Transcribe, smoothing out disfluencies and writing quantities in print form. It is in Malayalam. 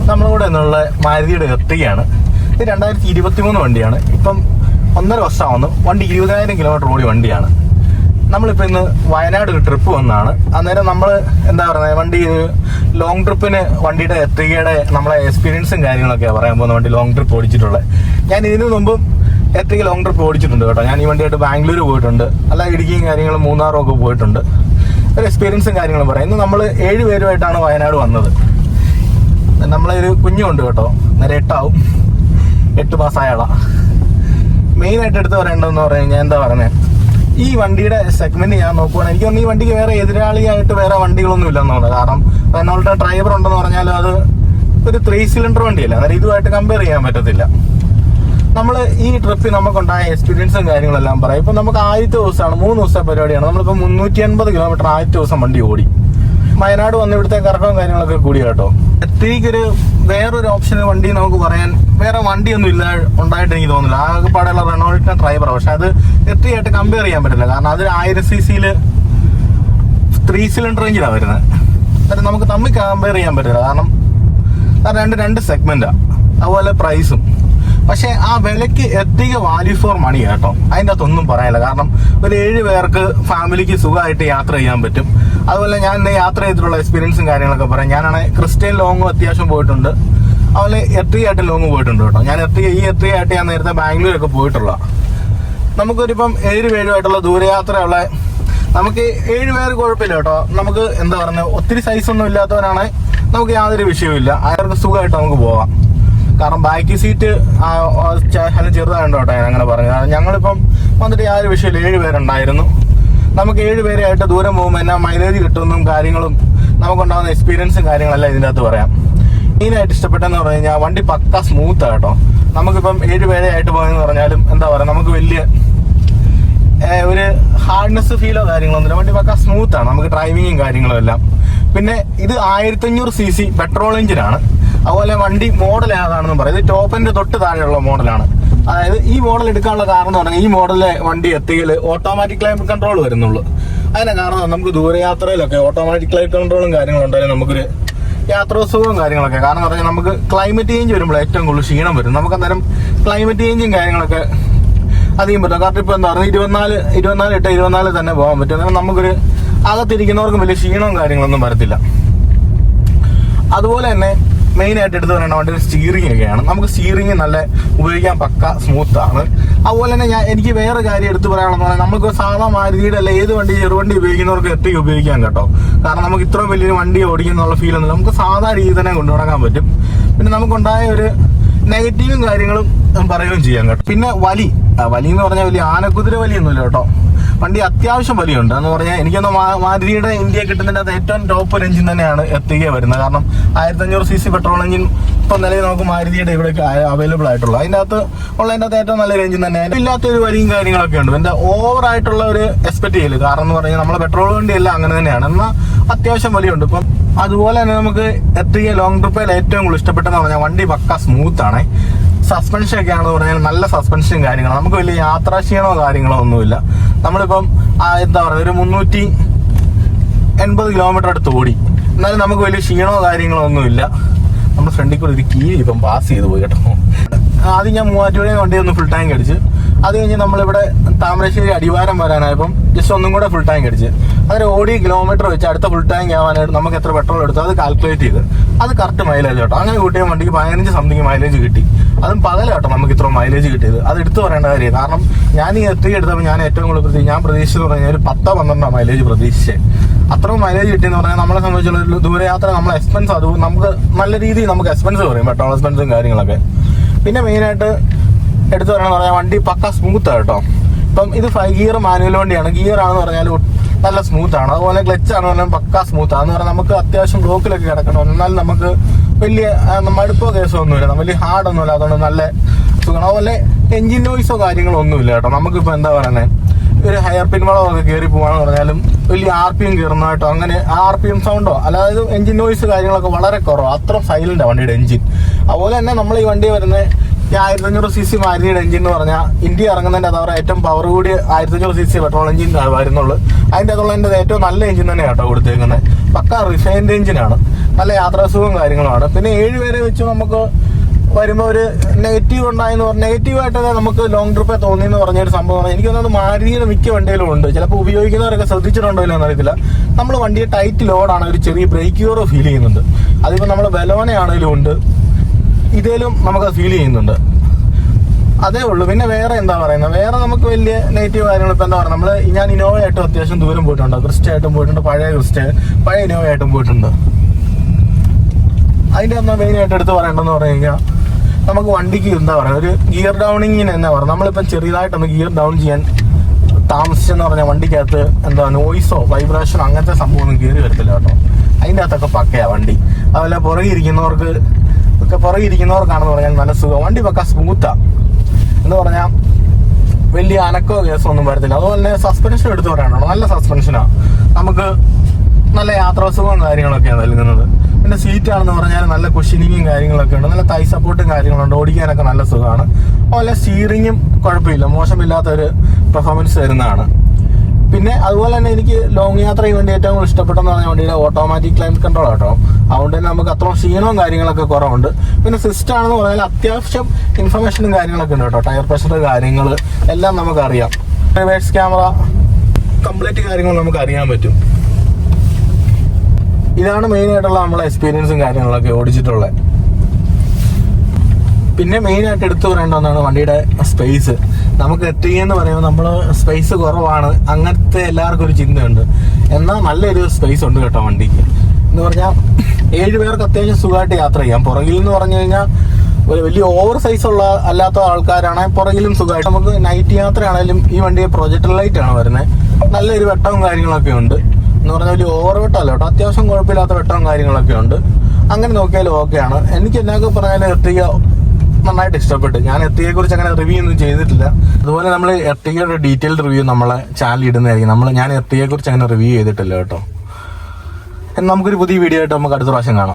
നമ്മളിവിടെ നിന്നുള്ള മാരുതിയുടെ എർട്ടിഗയാണ്. ഇത് 2023 വണ്ടിയാണ്. ഇപ്പം 1.5 വർഷമാവുന്നു. വണ്ടി 20,000 കിലോമീറ്റർ ഓടി വണ്ടിയാണ്. നമ്മളിപ്പോൾ ഇന്ന് വയനാട് ഒരു ട്രിപ്പ് വന്നതാണ്. അന്നേരം നമ്മൾ എന്താ പറയുന്നത്, വണ്ടി ലോങ് ട്രിപ്പിന് വണ്ടിയുടെ എർട്ടിഗയുടെ നമ്മളെ എക്സ്പീരിയൻസും കാര്യങ്ങളൊക്കെയാണ് പറയാൻ പോകുന്ന. വണ്ടി ലോങ് ട്രിപ്പ് ഓടിച്ചിട്ടുള്ളത്. ഞാൻ ഇതിനു മുമ്പും എർട്ടിഗ ലോങ് ട്രിപ്പ് ഓടിച്ചിട്ടുണ്ട് കേട്ടോ. ഞാൻ ഈ വണ്ടിയായിട്ട് ബാംഗ്ലൂർ പോയിട്ടുണ്ട്, അല്ല ഇടുക്കിയും കാര്യങ്ങളും മൂന്നാറും ഒക്കെ പോയിട്ടുണ്ട്. ഒരു എക്സ്പീരിയൻസും കാര്യങ്ങളും പറയാം. ഇന്ന് നമ്മൾ 7 പേരുമായിട്ടാണ് വയനാട് വന്നത്. നമ്മളൊരു കുഞ്ഞുണ്ട് കേട്ടോ, നേരെ 8 മാസമായാളാ. മെയിനായിട്ട് എടുത്ത് പറയേണ്ടതെന്ന് പറഞ്ഞു കഴിഞ്ഞാൽ എന്താ പറയുന്നത്, ഈ വണ്ടിയുടെ സെഗ്മെന്റ് ഞാൻ നോക്കുവാണെങ്കിൽ എനിക്ക് തോന്നുന്നു ഈ വണ്ടിക്ക് വേറെ എതിരാളിയായിട്ട് വേറെ വണ്ടികളൊന്നും ഇല്ലെന്ന് തോന്നുന്നത്. കാരണം റെനോൾട്ട് ഡ്രൈവർ ഉണ്ടെന്ന് പറഞ്ഞാലും അത് ഒരു 3 സിലിണ്ടർ വണ്ടിയല്ല, അന്നേരം ഇതുമായിട്ട് കമ്പയർ ചെയ്യാൻ പറ്റത്തില്ല. നമ്മൾ ഈ ട്രിപ്പിൽ നമുക്കുണ്ടായ എക്സ്പീരിയൻസും കാര്യങ്ങളെല്ലാം പറയാം. ഇപ്പം നമുക്ക് ആദ്യത്തെ ദിവസമാണ്, 3 ദിവസത്തെ പരിപാടിയാണ്. നമ്മളിപ്പോൾ 380 കിലോമീറ്റർ ആദ്യത്തെ ദിവസം വണ്ടി ഓടി. വയനാട് വന്ന് ഇവിടുത്തെ കറക്കവും കാര്യങ്ങളൊക്കെ കൂടി കേട്ടോ. എത്തിക്കൊരു വേറൊരു ഓപ്ഷൻ വണ്ടി നമുക്ക് പറയാൻ വേറെ വണ്ടിയൊന്നും ഇല്ല ഉണ്ടായിട്ട് എനിക്ക് തോന്നുന്നില്ല. ആകെപ്പാടെയുള്ള റെനോൾട്ടിന്റെ ഡ്രൈവർ, പക്ഷെ അത് എത്തിയായിട്ട് കമ്പയർ ചെയ്യാൻ പറ്റില്ല. കാരണം അത് 1000 cc 3 സിലിണ്ടർ എഞ്ചിനാണ് വരുന്നത്. അന്നേരം നമുക്ക് തമ്മിൽ കമ്പയർ ചെയ്യാൻ പറ്റില്ല. കാരണം രണ്ട് സെഗ്മെന്റാണ്, അതുപോലെ പ്രൈസും. പക്ഷെ ആ വിലക്ക് എത്തിക വാല്യൂ ഫോർ മണി കേട്ടോ. അതിൻ്റെ അകത്തൊന്നും പറയാനില്ല. കാരണം ഒരു 7 പേർക്ക് ഫാമിലിക്ക് സുഖമായിട്ട് യാത്ര ചെയ്യാൻ പറ്റും. അതുപോലെ ഞാൻ യാത്ര ചെയ്തിട്ടുള്ള എക്സ്പീരിയൻസും കാര്യങ്ങളൊക്കെ പറയാം. ഞാനാണെങ്കിൽ ക്രിസ്റ്റ്യൻ ലോങ്ങും അത്യാവശ്യം പോയിട്ടുണ്ട്, അതുപോലെ എർട്ടിഗയായിട്ട് ലോങ് പോയിട്ടുണ്ട് കേട്ടോ. ഞാൻ ഈ എർട്ടിഗയായിട്ട് ഞാൻ നേരത്തെ ബാംഗ്ലൂരൊക്കെ പോയിട്ടുള്ള. നമുക്കൊരിപ്പം 7 പേരുമായിട്ടുള്ള ദൂരയാത്രയുള്ള നമുക്ക് 7 പേര് കുഴപ്പമില്ല കേട്ടോ. നമുക്ക് എന്താ പറയുന്നത്, ഒത്തിരി സൈസൊന്നും ഇല്ലാത്തവരാണെങ്കിൽ നമുക്ക് യാതൊരു വിഷയമില്ല. അയാൾക്ക് സുഖമായിട്ട് നമുക്ക് പോകാം. കാരണം ബാക്ക് സീറ്റ് ചെറുതായുണ്ടോ കേട്ടോ, ഞാൻ അങ്ങനെ പറഞ്ഞു. ഞങ്ങളിപ്പം വന്നിട്ട് യാതൊരു വിഷയമില്ല. 7 പേരുണ്ടായിരുന്നു. നമുക്ക് 7 പേരായിട്ട് ദൂരം പോകുമ്പോൾ എന്നാ മൈലേജ് കിട്ടുന്നതും കാര്യങ്ങളും നമുക്കുണ്ടാകുന്ന എക്സ്പീരിയൻസും കാര്യങ്ങളെല്ലാം ഇതിൻ്റെ അകത്ത് പറയാം. മെയിനായിട്ട് ഇഷ്ടപ്പെട്ടെന്ന് പറഞ്ഞു കഴിഞ്ഞാൽ വണ്ടി പക്ക സ്മൂത്താണ് കേട്ടോ. നമുക്കിപ്പം 7 പേരായിട്ട് പോയെന്ന് പറഞ്ഞാലും എന്താ പറയുക, നമുക്ക് വലിയ ഒരു ഹാർഡ്നെസ് ഫീലോ കാര്യങ്ങളൊന്നുമില്ല. വണ്ടി പക്ക സ്മൂത്താണ്, നമുക്ക് ഡ്രൈവിങ്ങും കാര്യങ്ങളും എല്ലാം. പിന്നെ ഇത് 1500 cc പെട്രോൾ എഞ്ചിനാണ്. അതുപോലെ വണ്ടി മോഡൽ ഏതാണെന്ന് പറയും. ഇത് ടോപ്പിന്റെ തൊട്ട് താഴെയുള്ള മോഡലാണ്. അതായത് ഈ മോഡൽ എടുക്കാനുള്ള കാരണം എന്ന് പറഞ്ഞാൽ ഈ മോഡലിലെ വണ്ടി എത്തിക്കൽ ഓട്ടോമാറ്റിക് ക്ലൈമറ്റ് കൺട്രോൾ വരുന്നുള്ളൂ. അതിന്റെ കാരണം നമുക്ക് ദൂരയാത്രയിലൊക്കെ ഓട്ടോമാറ്റിക് ക്ലൈമറ്റ് കൺട്രോളും കാര്യങ്ങളും ഉണ്ടായാലും നമുക്കൊരു യാത്രോത്സവവും കാര്യങ്ങളൊക്കെ. കാരണം എന്ന് പറഞ്ഞാൽ നമുക്ക് ക്ലൈമറ്റ് ചേഞ്ച് വരുമ്പോൾ ഏറ്റവും കൂടുതൽ ക്ഷീണം വരും. നമുക്ക് അന്നേരം ക്ലൈമറ്റ് ചേഞ്ചും കാര്യങ്ങളൊക്കെ അധികം പറ്റും. കാരണം ഇപ്പോൾ എന്താ പറയുക, 24 തന്നെ പോകാൻ പറ്റും. അന്നേരം നമുക്കൊരു അകത്തിരിക്കുന്നവർക്കും വലിയ ക്ഷീണവും കാര്യങ്ങളൊന്നും വരത്തില്ല. അതുപോലെ തന്നെ മെയിനായിട്ട് എടുത്ത് പറയേണ്ട വണ്ടിയുടെ സ്റ്റിയറിംഗ് ഒക്കെയാണ്. നമുക്ക് സ്റ്റിയറിംഗ് നല്ല ഉപയോഗിക്കാൻ പക്ക സ്മൂത്താണ്. അതുപോലെ തന്നെ എനിക്ക് വേറെ കാര്യം എടുത്ത് പറയാനുള്ളതെന്ന് പറഞ്ഞാൽ നമുക്ക് സാധാ മാരുതിയുടെ അല്ല ഏത് വണ്ടി ചെറുവണ്ടി ഉപയോഗിക്കുന്നവർക്ക് എത്തിക്ക് ഉപയോഗിക്കാൻ കേട്ടോ. കാരണം നമുക്ക് ഇത്രയും വലിയൊരു വണ്ടി ഓടിക്കുന്നുള്ള ഫീൽ ഒന്നുമില്ല. നമുക്ക് സാധാ രീതി തന്നെ കൊണ്ടു നടക്കാൻ പറ്റും. പിന്നെ നമുക്കുണ്ടായ ഒരു നെഗറ്റീവും കാര്യങ്ങളും പറയുകയും ചെയ്യാം കേട്ടോ. പിന്നെ വലി എന്ന് പറഞ്ഞാൽ വലിയ ആനക്കുതിര വലിയൊന്നുമില്ല കേട്ടോ. വണ്ടി അത്യാവശ്യം വലിയുണ്ട് എന്ന് പറഞ്ഞാൽ എനിക്കൊന്ന് മാരുതിയുടെ ഇന്ത്യ കിട്ടുന്നതിൻ്റെ അത് ഏറ്റവും ടോപ്പ് ഒരു എഞ്ചിൻ തന്നെയാണ് എത്തിക വരുന്നത്. കാരണം 1500 cc പെട്രോൾ എഞ്ചിൻ ഇപ്പം നിലയിൽ നമുക്ക് മാരുതിയുടെ ഇവിടെയൊക്കെ അവൈലബിൾ ആയിട്ടുള്ളൂ. അതിൻ്റെ അകത്ത് ഏറ്റവും നല്ലൊരു എഞ്ചിൻ തന്നെയാണ്. ഇല്ലാത്തൊരു വലിയും കാര്യങ്ങളൊക്കെ ഉണ്ട്. എൻ്റെ ഓവറായിട്ടുള്ള ഒരു എക്സ്പെക്ട് ചെയ്യല്. കാരണം എന്ന് പറഞ്ഞാൽ നമ്മളെ പെട്രോൾ വണ്ടിയെല്ലാം അങ്ങനെ തന്നെയാണ്. എന്നാൽ അത്യാവശ്യം വലിയുണ്ട്. ഇപ്പം അതുപോലെ തന്നെ നമുക്ക് എത്തിക ലോങ് ട്രിപ്പിൽ ഏറ്റവും കൂടുതൽ ഇഷ്ടപ്പെട്ടെന്ന് പറഞ്ഞാൽ വണ്ടി പക്ക സ്മൂത്ത് ആണ്. സസ്പെൻഷൻ ഒക്കെ ആണെന്ന് പറഞ്ഞാൽ നല്ല സസ്പെൻഷനും കാര്യങ്ങളും. നമുക്ക് വലിയ യാത്രാക്ഷീണമോ കാര്യങ്ങളോ ഒന്നുമില്ല. നമ്മളിപ്പം എന്താ പറയുക, ഒരു 380 കിലോമീറ്റർ അടുത്ത് ഓടി, എന്നാലും നമുക്ക് വലിയ ക്ഷീണമോ കാര്യങ്ങളോ ഒന്നുമില്ല. നമ്മുടെ ഫ്രണ്ടിൽ കൂടെ ഒരു കീഴ് ഇപ്പം പാസ് ചെയ്ത് പോയി കേട്ടോ. ആദ്യം ഞാൻ മൂവാറ്റുപുഴ വണ്ടി ഒന്ന് ഫുൾ ടാങ്ക് അടിച്ച്, അത് കഴിഞ്ഞ് നമ്മളിവിടെ താമരശ്ശേരി അടിവാരം വരാനായപ്പം ജസ്റ്റ് ഒന്നും കൂടെ ഫുൾ ടാങ്ക് അടിച്ച്, അതിന് ഓടി കിലോമീറ്റർ വെച്ച് അടുത്ത ഫുൾ ടാങ്ക് ആവാനായിട്ട് നമുക്ക് എത്ര പെട്രോൾ എടുത്തു അത് കാൽക്കുലേറ്റ് ചെയ്ത് അത് കറക്റ്റ് മൈലേജ് കേട്ടോ. അങ്ങനെ കൂട്ടിയ വണ്ടിക്ക് 15 സംതിങ് മൈലേജ് കിട്ടി. അതും പകലാട്ടോ നമുക്ക് ഇത്ര മൈലേജ് കിട്ടിയത്. അത് എടുത്തു പറയേണ്ട കാര്യം. കാരണം ഞാൻ ഈ എത്തി എടുത്തപ്പോൾ ഞാൻ ഏറ്റവും കൂടുതൽ ഞാൻ പ്രതീക്ഷിച്ചെന്ന് പറഞ്ഞാൽ ഒരു 10-12 മൈലേജ് പ്രതീക്ഷിച്ചേ. അത്രയും മൈലേജ് കിട്ടിയെന്ന് പറഞ്ഞാൽ നമ്മളെ സംബന്ധിച്ചുള്ള ദൂരയാത്ര നമ്മളെ എക്സ്പെൻസ് അത് നമുക്ക് നല്ല രീതിയിൽ നമുക്ക് എക്സ്പെൻസ് പറയും, പെട്രോൾ എക്സ്പെൻസും കാര്യങ്ങളൊക്കെ. പിന്നെ മെയിനായിട്ട് എടുത്തു പറയണമെന്ന് പറഞ്ഞാൽ വണ്ടി പക്ക സ്മൂത്താണ് കേട്ടോ. ഇപ്പം ഇത് 5 ഗിയർ മാനുവൽ വണ്ടിയാണ്. ഗിയർ ആണെന്ന് പറഞ്ഞാൽ നല്ല സ്മൂത്താണ്. അതുപോലെ ക്ലച്ച് ആണെന്ന് പറഞ്ഞാൽ പക്ക സ്മൂത്താണ്. എന്ന് പറഞ്ഞാൽ നമുക്ക് അത്യാവശ്യം ബ്ലോക്കിലൊക്കെ കിടക്കണം, എന്നാൽ നമുക്ക് വലിയ മടുപ്പോ കേസോ ഒന്നുമില്ല, വലിയ ഹാർഡൊന്നുമില്ല. അതുകൊണ്ട് നല്ല സുഖമാണ്. അതുപോലെ എഞ്ചിൻ നോയ്സോ കാര്യങ്ങളോ ഒന്നുമില്ല കേട്ടോ. നമുക്കിപ്പോൾ എന്താ പറയുന്നത്, ഒരു ഹയർ പിൻ വളമൊക്കെ കയറി പോകാന്ന് പറഞ്ഞാലും വലിയ RPM കയറുന്നതായിട്ടോ അങ്ങനെ RPM സൗണ്ടോ അല്ലാതെ എഞ്ചിൻ നോയ്സ് കാര്യങ്ങളൊക്കെ വളരെ കുറവ്. അത്ര സൈലൻ്റാണ് വണ്ടിയുടെ എഞ്ചിൻ. അതുപോലെ തന്നെ നമ്മൾ ഈ വണ്ടി വരുന്നത് ഈ 1500cc മാരുതിയുടെ എഞ്ചിൻ എന്ന് പറഞ്ഞാൽ ഇന്ത്യ ഇറങ്ങുന്നതിന്റെ അതവരെ ഏറ്റവും പവർ കൂടിയ 1500cc പെട്രോൾ എഞ്ചിൻ വരുന്നുള്ളൂ. അതിന്റെ അതുള്ള ഏറ്റവും നല്ല എഞ്ചിൻ തന്നെ കേട്ടോ കൊടുത്തേക്കുന്നത്. പക്ക റിഫൈൻഡ് എഞ്ചിനാണ്, നല്ല യാത്രാസുഖവും കാര്യങ്ങളുമാണ്. പിന്നെ 7 പേരെ വെച്ച് നമുക്ക് വരുമ്പോൾ ഒരു നെഗറ്റീവ് ഉണ്ടായെന്ന് പറഞ്ഞാൽ നെഗറ്റീവായിട്ട് നമുക്ക് ലോങ് ട്രിപ്പേ തോന്നിയെന്ന് പറഞ്ഞൊരു സംഭവമാണ്. എനിക്ക് തോന്നുന്നത് മാരുതിയുടെ മിക്ക വണ്ടിയിലും ഉണ്ട്. ചിലപ്പോൾ ഉപയോഗിക്കുന്നവരൊക്കെ ശ്രദ്ധിച്ചിട്ടുണ്ടോ ഇല്ലെന്ന് അറിയത്തില്ല. നമ്മൾ വണ്ടിയെ ടൈറ്റ് ലോഡാണ്, ഒരു ചെറിയ ബ്രേക്ക് യൂറോ ഫീൽ ചെയ്യുന്നുണ്ട്. അതിപ്പോൾ നമ്മൾ ബലോനയാണെങ്കിലും ഉണ്ട്, ഇതേലും നമുക്കത് ഫീൽ ചെയ്യുന്നുണ്ട്. അതേ ഉള്ളൂ. പിന്നെ വേറെ എന്താ പറയുന്നത്, വേറെ നമുക്ക് വലിയ നെഗറ്റീവ് കാര്യങ്ങൾ ഇപ്പം എന്താ പറയുക, ഞാൻ ഇന്നോവയായിട്ടും അത്യാവശ്യം ദൂരം പോയിട്ടുണ്ട്. ക്രിസ്റ്റയായിട്ടും പോയിട്ടുണ്ട്, പഴയ ഇന്നോവയായിട്ടും പോയിട്ടുണ്ട്. അതിൻ്റെ ഒന്ന് മെയിനായിട്ട് എടുത്ത് പറയേണ്ടതെന്ന് പറഞ്ഞു കഴിഞ്ഞാൽ നമുക്ക് വണ്ടിക്ക് എന്താ പറയുക, ഒരു ഗിയർ ഡൗണിങ്ങിന് എന്നാ പറയുക, നമ്മളിപ്പം ചെറിയതായിട്ടൊന്ന് ഗിയർ ഡൗൺ ചെയ്യാൻ താമസിച്ചെന്ന് പറഞ്ഞാൽ വണ്ടിക്കകത്ത് എന്താ നോയിസോ വൈബ്രേഷനോ അങ്ങനത്തെ സംഭവം ഒന്നും കയറി വരത്തില്ല കേട്ടോ. അതിൻ്റെ അകത്തൊക്കെ പക്കയാണ് വണ്ടി. അതുപോലെ പുറകിരിക്കുന്നവർക്കാണെന്ന് പറഞ്ഞാൽ നല്ല സുഖം. വണ്ടി പക്ക സ്മൂത്താണ് എന്ന് പറഞ്ഞാൽ വലിയ അനക്കോ കേസോ ഒന്നും വരത്തില്ല. അതുപോലെ തന്നെ സസ്പെൻഷൻ എടുത്ത് പറയാനുണ്ടോ, നല്ല സസ്പെൻഷനാണ്. നമുക്ക് നല്ല യാത്രാസുഖവും കാര്യങ്ങളൊക്കെയാണ് നൽകുന്നത്. പിന്നെ സീറ്റാണെന്ന് പറഞ്ഞാൽ നല്ല കുഷനിങ്ങും കാര്യങ്ങളൊക്കെ ഉണ്ട്, നല്ല തൈ സപ്പോർട്ടും കാര്യങ്ങളുണ്ട്, ഓടിക്കാനൊക്കെ നല്ല സുഖമാണ്. അതുപോലെ സ്റ്റീറിങ്ങും കുഴപ്പമില്ല, മോശമില്ലാത്തൊരു പെർഫോമൻസ് തരുന്നതാണ്. പിന്നെ അതുപോലെ തന്നെ എനിക്ക് ലോങ് യാത്രയ്ക്ക് വേണ്ടി ഏറ്റവും കൂടുതൽ ഇഷ്ടപ്പെട്ടെന്ന് പറഞ്ഞ വണ്ടിയുടെ ഓട്ടോമാറ്റിക് ക്ലൈമറ്റ് കൺട്രോൾ കേട്ടോ. അതുകൊണ്ട് തന്നെ നമുക്ക് അത്ര ക്ഷീണവും കാര്യങ്ങളൊക്കെ കുറവുണ്ട്. പിന്നെ സിസ്റ്റം ആണെന്ന് പറഞ്ഞാൽ അത്യാവശ്യം ഇൻഫർമേഷനും കാര്യങ്ങളൊക്കെ ഉണ്ട് കേട്ടോ. ടയർ പ്രഷർ കാര്യങ്ങൾ എല്ലാം നമുക്കറിയാം. റിവേഴ്സ് ക്യാമറ കംപ്ലീറ്റ് കാര്യങ്ങൾ നമുക്ക് അറിയാൻ പറ്റും. ഇതാണ് മെയിനായിട്ടുള്ള നമ്മളെ എക്സ്പീരിയൻസും കാര്യങ്ങളൊക്കെ ഓടിച്ചിട്ടുള്ളത്. പിന്നെ മെയിനായിട്ട് എടുത്തു പറയേണ്ട ഒന്നാണ് വണ്ടിയുടെ സ്പേസ്. നമുക്ക് എത്തുകയെന്ന് പറയുമ്പോൾ നമ്മൾ സ്പേസ് കുറവാണ്, അങ്ങനത്തെ എല്ലാവർക്കും ഒരു ചിന്തയുണ്ട്. എന്നാൽ നല്ലൊരു സ്പേസ് ഉണ്ട് കേട്ടോ വണ്ടിക്ക്. എന്ന് പറഞ്ഞാൽ 7 പേർക്ക് അത്യാവശ്യം സുഖമായിട്ട് യാത്ര ചെയ്യാം. പുറകിൽ എന്ന് പറഞ്ഞു കഴിഞ്ഞാൽ ഒരു വലിയ ഓവർ സൈസ് ഉള്ള അല്ലാത്ത ആൾക്കാരാണെങ്കിൽ പുറകിലും സുഖമായിട്ട് നമുക്ക് നൈറ്റ് യാത്രയാണെങ്കിലും ഈ വണ്ടി പ്രൊജക്ടർ ലൈറ്റ് ആണ് വരുന്നത്. നല്ലൊരു വെട്ടവും കാര്യങ്ങളൊക്കെ ഉണ്ട്. എന്ന് പറഞ്ഞാൽ വലിയ ഓവർ വെട്ടമല്ല കേട്ടോ, അത്യാവശ്യം കുഴപ്പമില്ലാത്ത വെട്ടവും കാര്യങ്ങളൊക്കെ ഉണ്ട്. അങ്ങനെ നോക്കിയാലും ഓക്കെയാണ്. എനിക്ക് എന്നൊക്കെ പറഞ്ഞാൽ എർട്ടിഗ നന്നായിട്ട് ഇഷ്ടപ്പെട്ടു. ഞാൻ എർട്ടിഗയെ കുറിച്ച് അങ്ങനെ റിവ്യൂ ഒന്നും ചെയ്തിട്ടില്ല. അതുപോലെ നമ്മൾ എർട്ടിഗയുടെ ഡീറ്റെയിൽഡ് റിവ്യൂ നമ്മളെ ചാനൽ ഇടുന്നതായിരിക്കും. ഞാൻ എർട്ടിഗയെ കുറിച്ച് അങ്ങനെ റിവ്യൂ ചെയ്തിട്ടില്ല കേട്ടോ. നമുക്കൊരു പുതിയ വീഡിയോ ആയിട്ട് നമുക്ക് അടുത്ത പ്രാവശ്യം കാണാം.